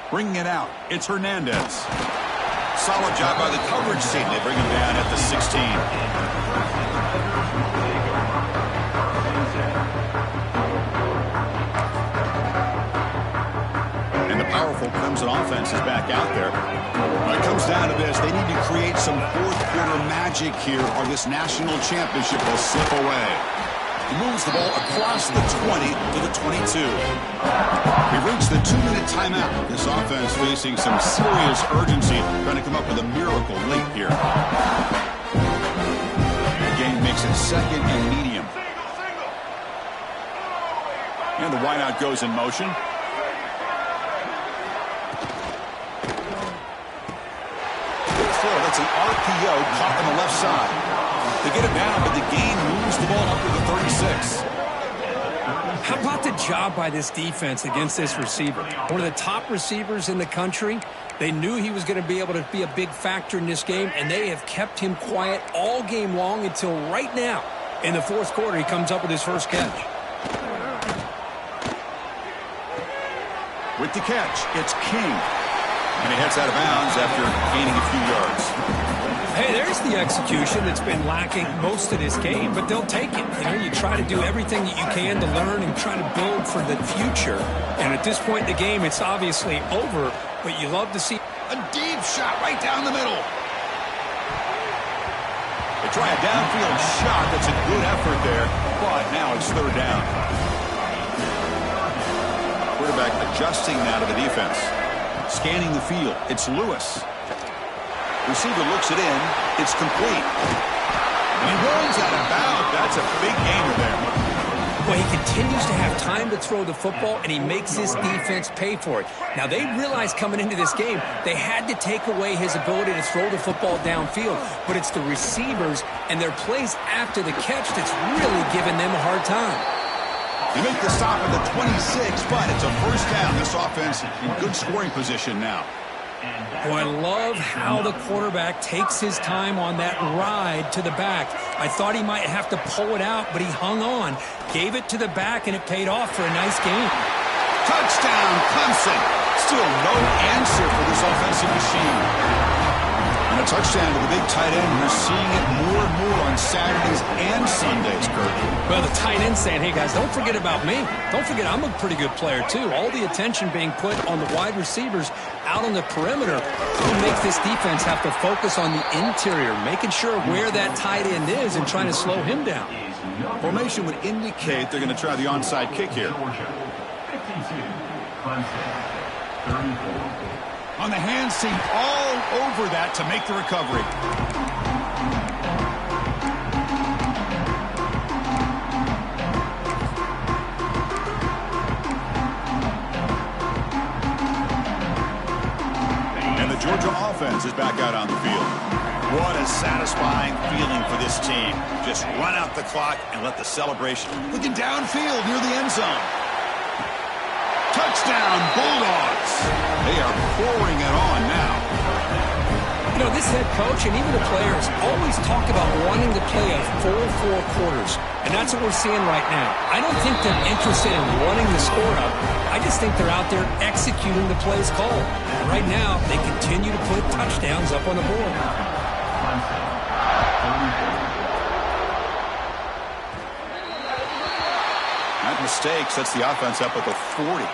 Bringing it out, it's Hernandez. Solid job by the coverage team. They bring him down at the 16. Powerful Clemson offense is back out there. When it comes down to this, they need to create some fourth-quarter magic here, or this national championship will slip away. He moves the ball across the 20 to the 22. We reached the 2-minute timeout. This offense facing some serious urgency, trying to come up with a miracle late here. The game makes it 2nd and medium. And the wideout goes in motion. That's an RPO caught on the left side. They get it down, but the game moves the ball up to the 36. How about the job by this defense against this receiver? One of the top receivers in the country. They knew he was going to be able to be a big factor in this game, and they have kept him quiet all game long until right now. In the 4th quarter, he comes up with his first catch. With the catch, it's King. And he heads out of bounds after gaining a few yards. Hey, there's the execution that's been lacking most of this game, but they'll take it. You know, you try to do everything that you can to learn and try to build for the future. And at this point in the game, it's obviously over, but you love to see a deep shot right down the middle. They try a downfield shot. That's a good effort there, but now it's 3rd down. Quarterback adjusting now to the defense. Scanning the field, it's Lewis. Receiver looks it in, it's complete. And he rolls out of bounds. That's a big gainer there. Well, he continues to have time to throw the football, and he makes his defense pay for it. Now, they realized coming into this game, they had to take away his ability to throw the football downfield. But it's the receivers and their plays after the catch that's really giving them a hard time. They make the stop at the 26, but it's a 1st down. This offense in good scoring position now. Oh, I love how the quarterback takes his time on that ride to the back. I thought he might have to pull it out, but he hung on, gave it to the back, and it paid off for a nice game. Touchdown, Clemson. Still no answer for this offensive machine. And a touchdown to the big tight end. We're seeing it more and more on Saturdays and Sundays, Kurt. Well, the tight end saying, hey, guys, don't forget about me. Don't forget I'm a pretty good player, too. All the attention being put on the wide receivers out on the perimeter will make this defense have to focus on the interior, making sure where that tight end is and trying to slow him down. Formation would indicate they're going to try the onside kick here. On the hands team, all over that to make the recovery. Georgia offense is back out on the field. What a satisfying feeling for this team. Just run out the clock and let the celebration. Looking downfield near the end zone. Touchdown, Bulldogs. They are pouring it on now. You know, this head coach and even the players always talk about wanting to play a full 4 quarters, and that's what we're seeing right now. I don't think they're interested in running the score up. I just think they're out there executing the plays called. And right now, they continue to put touchdowns up on the board. That mistake sets the offense up at the 40.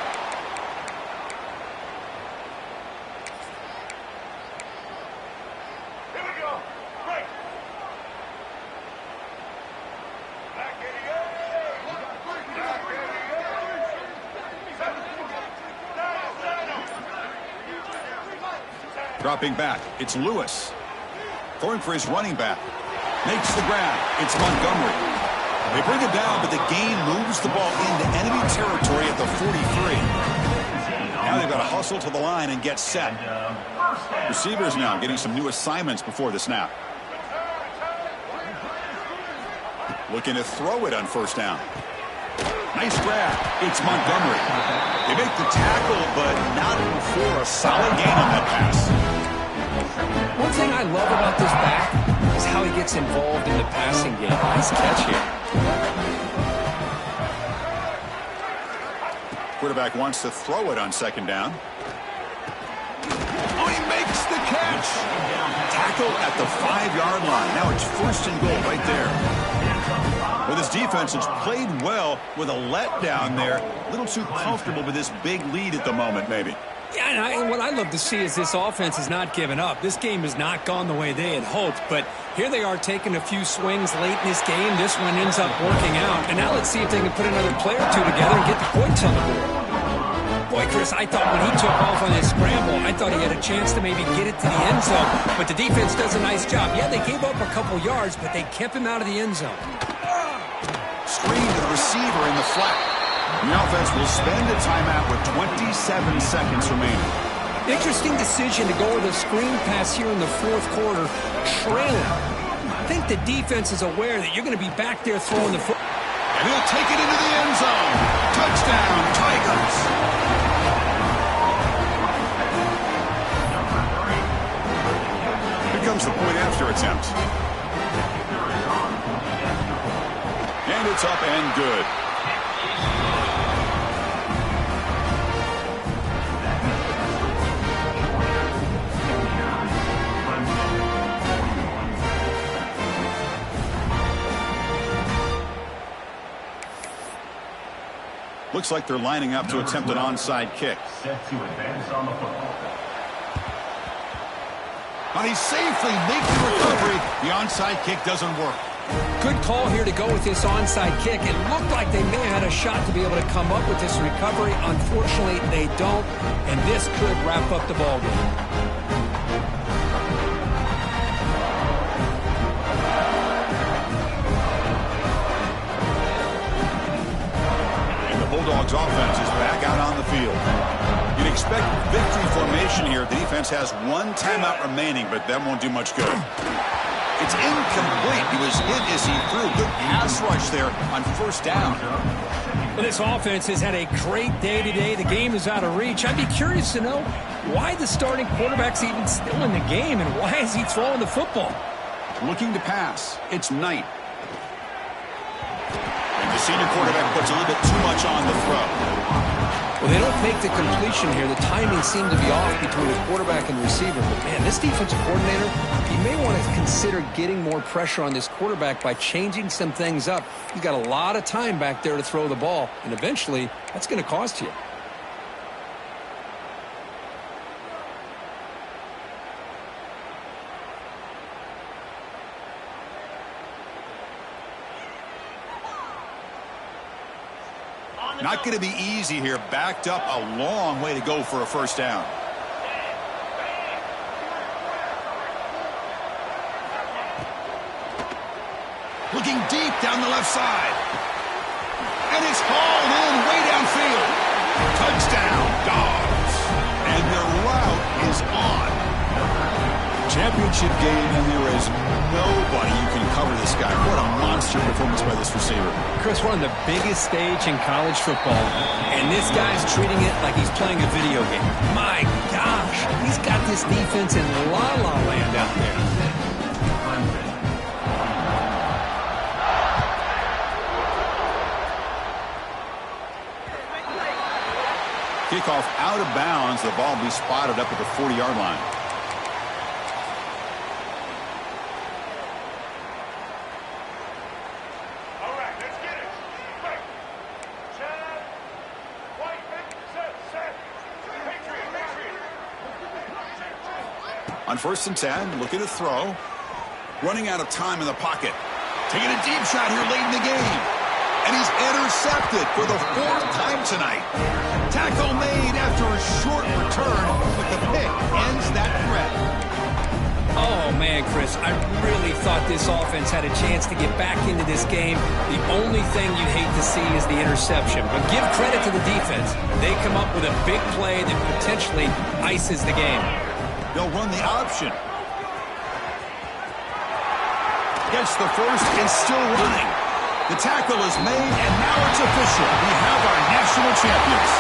Dropping back, it's Lewis. Throwing for his running back. Makes the grab, it's Montgomery. They bring it down, but the game moves the ball into enemy territory at the 43. Now they've got to hustle to the line and get set. Receivers now getting some new assignments before the snap. Looking to throw it on first down. Nice grab. It's Montgomery. They make the tackle, but not before a solid gain on that pass. One thing I love about this back is how he gets involved in the passing game. Nice catch here. Quarterback wants to throw it on second down. Oh, he makes the catch. Tackle at the 5-yard line. Now it's first and goal right there. Well, this defense has played well with a letdown there. A little too comfortable with this big lead at the moment, maybe. Yeah, and what I love to see is this offense has not given up. This game has not gone the way they had hoped, but here they are taking a few swings late in this game. This one ends up working out, and now let's see if they can put another play or two together and get the points on the board. Boy, Chris, I thought when he took off on his scramble, I thought he had a chance to maybe get it to the end zone, but the defense does a nice job. Yeah, they gave up a couple yards, but they kept him out of the end zone. Screen to the receiver in the flat. The offense will spend a timeout with 27 seconds remaining. Interesting decision to go with a screen pass here in the 4th quarter, trailing. I think the defense is aware that you're going to be back there throwing the foot. And he'll take it into the end zone. Touchdown, Tigers. Here comes the point after attempt. And it's up and good. Looks like they're lining up to attempt an onside kick. But he's safely making the recovery. The onside kick doesn't work. Good call here to go with this onside kick. It looked like they may have had a shot to be able to come up with this recovery. Unfortunately, they don't, and this could wrap up the ballgame. Bulldogs offense is back out on the field. You'd expect victory formation here. The defense has 1 timeout remaining, but that won't do much good. It's incomplete. He was hit as he threw. Good pass rush there on first down. Well, this offense has had a great day today. The game is out of reach. I'd be curious to know why the starting quarterback's even still in the game, and why is he throwing the football? Looking to pass. It's Knight. The senior quarterback puts a little bit too much on the throw. Well, they don't make the completion here. The timing seemed to be off between the quarterback and the receiver. But, man, this defensive coordinator, he may want to consider getting more pressure on this quarterback by changing some things up. He's got a lot of time back there to throw the ball, and eventually that's going to cost you. Not going to be easy here. Backed up a long way to go for a first down. Looking deep down the left side. And it's hauled in way downfield. Touchdown, Dogs. And their route is on. championship game, and there is nobody you can cover this guy. What a monster performance by this receiver. Chris, we're on the biggest stage in college football, and this guy's treating it like he's playing a video game. My gosh, he's got this defense in la-la land out there. Kickoff out of bounds. The ball will be spotted up at the 40-yard line. All right, let's get it. Right. Chad. White. Set. Patriot. On 1st and 10, looking to throw. Running out of time in the pocket. Taking a deep shot here late in the game. And he's intercepted for the 4th time tonight. Tackle made after a short return, but the pick ends that threat. Oh, man, Chris, I really thought this offense had a chance to get back into this game. The only thing you'd hate to see is the interception. But give credit to the defense. They come up with a big play that potentially ices the game. They'll run the option. Gets the first and still running. The tackle is made, and now it's official. We have our national champions.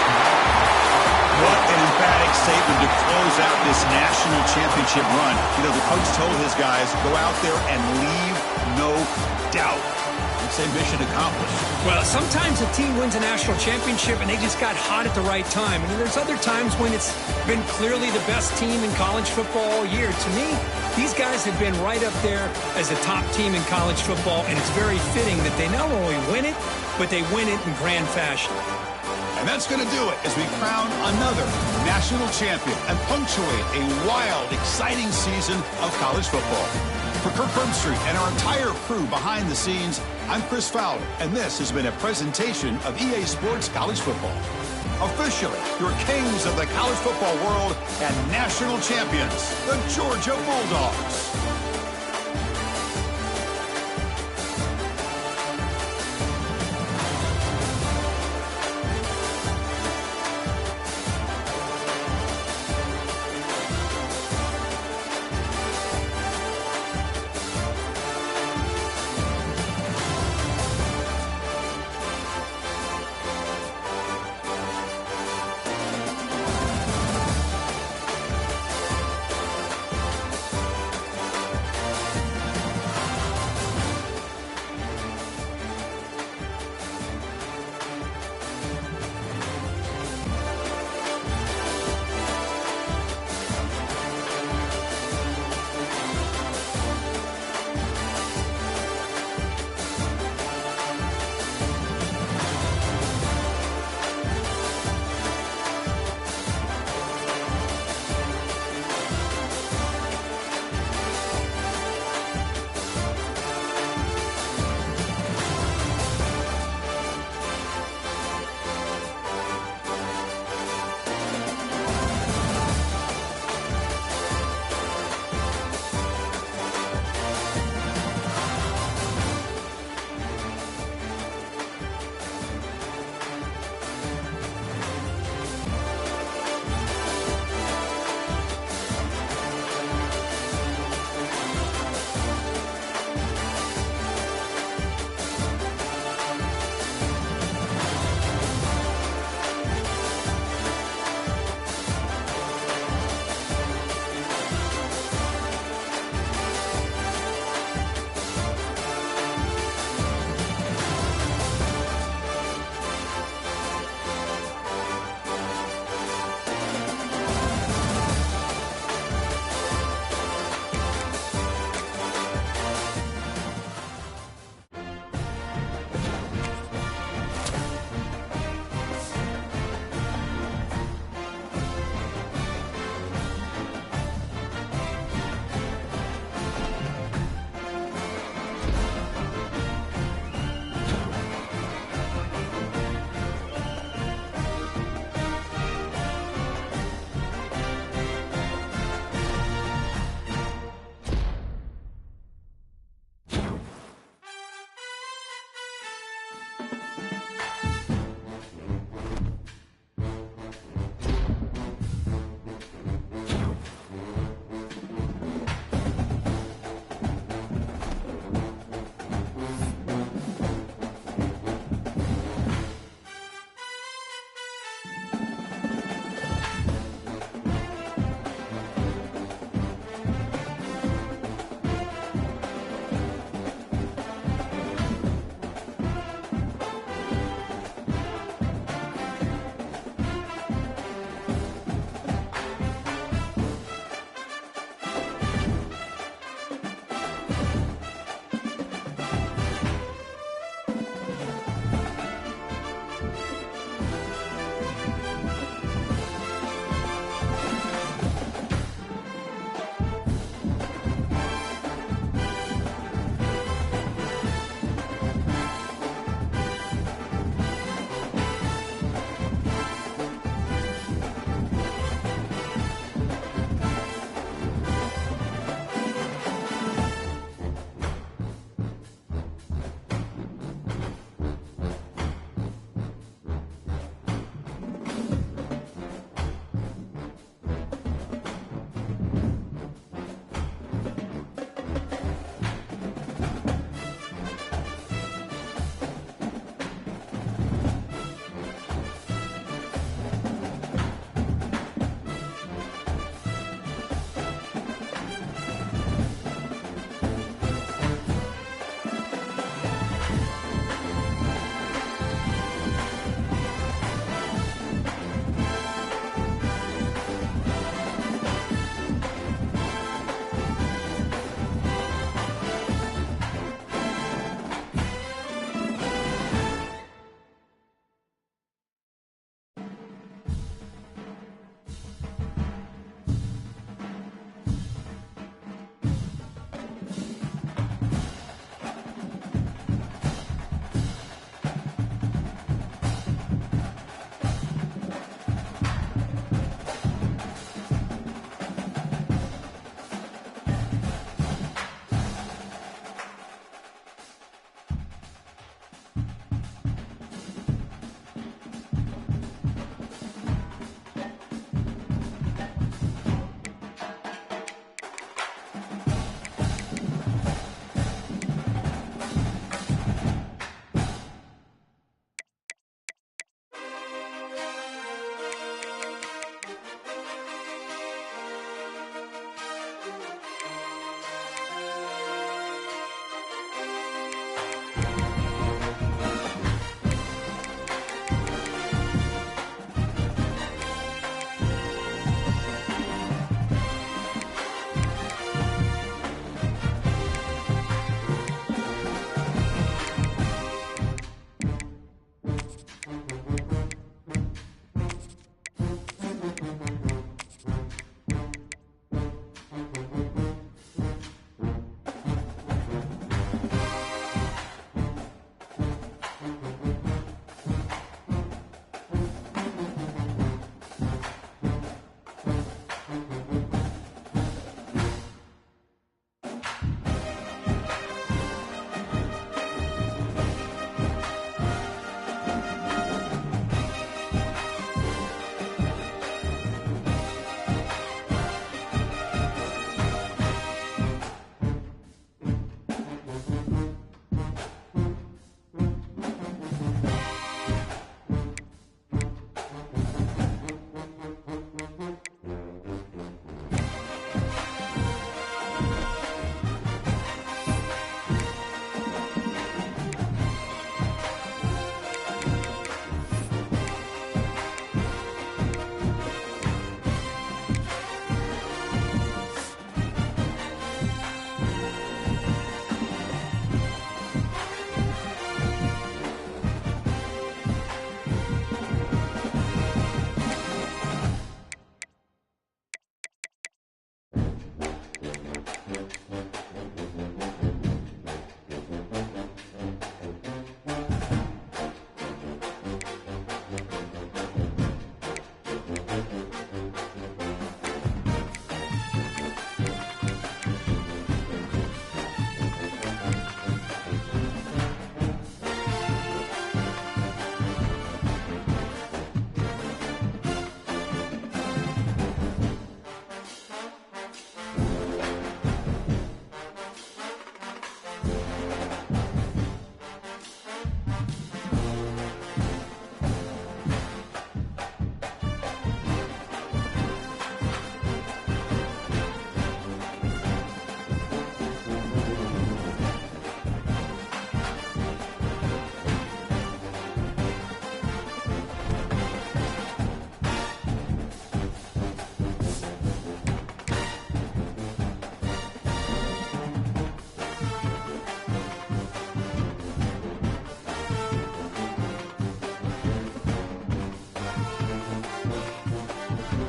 What an emphatic statement to close out this national championship run. You know, the coach told his guys, go out there and leave no doubt. I'd say mission accomplished. Well, sometimes a team wins a national championship and they just got hot at the right time. And there's other times when it's been clearly the best team in college football all year. To me, these guys have been right up there as a top team in college football, and it's very fitting that they not only win it, but they win it in grand fashion. And that's going to do it as we crown another national champion and punctuate a wild, exciting season of college football. For Kirk Herbstreit and our entire crew behind the scenes, I'm Chris Fowler, and this has been a presentation of EA Sports College Football. Officially, your kings of the college football world and national champions, the Georgia Bulldogs.